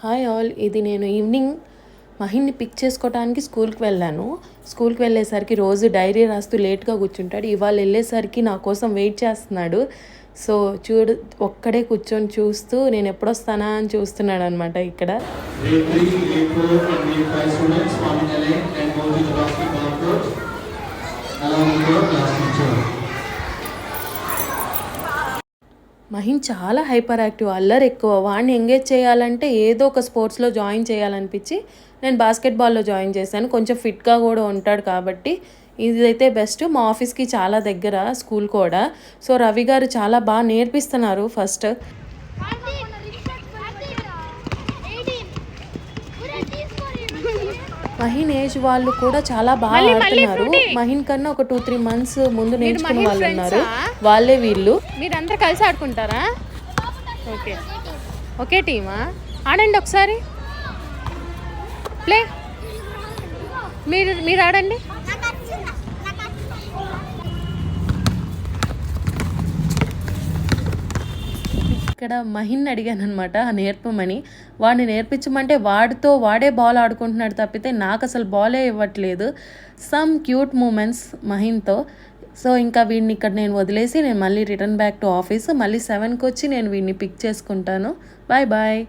Hi all, ఇది నేను evening మహిన్ని pick చేసుకోవడానికి స్కూల్కి వెళ్ళాను. స్కూల్కి వెళ్ళేసరికి రోజు డైరీ రాస్తూ లేట్గా కూర్చుంటాడు. ఇవాళ వెళ్ళేసరికి నా కోసం వెయిట్ చేస్తున్నాడు. సో ఒక్కడే కూర్చొని చూస్తూ నేను ఎప్పుడొస్తానా అని చూస్తున్నాడు అనమాట. ఇక్కడ మహిన్ చాలా హైపర్ యాక్టివ్, అల్లరి ఎక్కువ. వాడిని ఎంగేజ్ చేయాలంటే ఏదో ఒక స్పోర్ట్స్లో జాయిన్ చేయాలనిపించి నేను బాస్కెట్బాల్లో జాయిన్ చేశాను. కొంచెం ఫిట్గా కూడా ఉంటాడు కాబట్టి ఇదైతే బెస్ట్. మా ఆఫీస్కి చాలా దగ్గర స్కూల్ కూడా. సో రవి గారు చాలా బాగా నేర్పిస్తున్నారు. ఫస్ట్ మహిన్ ఏజ్ వాళ్ళు కూడా చాలా బాగా ఆడుతున్నారు. మహిన్ కన్నా ఒక 2-3 months ముందు నేర్చుకున్న వాళ్ళు ఉన్నారు, వాళ్ళే వీళ్ళు. మీరందరూ కలిసి ఆడుకుంటారా? ఓకే, ఒకే టీమా? ఆడండి ఒకసారి, ప్లే. మీరు ఆడండి. ఇక్కడ మహిన్ అడిగాను అనమాట నేర్పమని. వాడిని నేర్పించమంటే వాడే బాల్ ఆడుకుంటున్నాడు తప్పితే నాకు అసలు బాలే ఇవ్వట్లేదు. సమ్ క్యూట్ మూమెంట్స్ మహిన్తో. సో ఇంకా వీడిని ఇక్కడ నేను వదిలేసి నేను మళ్ళీ రిటర్న్ బ్యాక్ టు ఆఫీస్. మళ్ళీ 7కి వచ్చి నేను వీడిని పిక్ చేసుకుంటాను. Bye bye.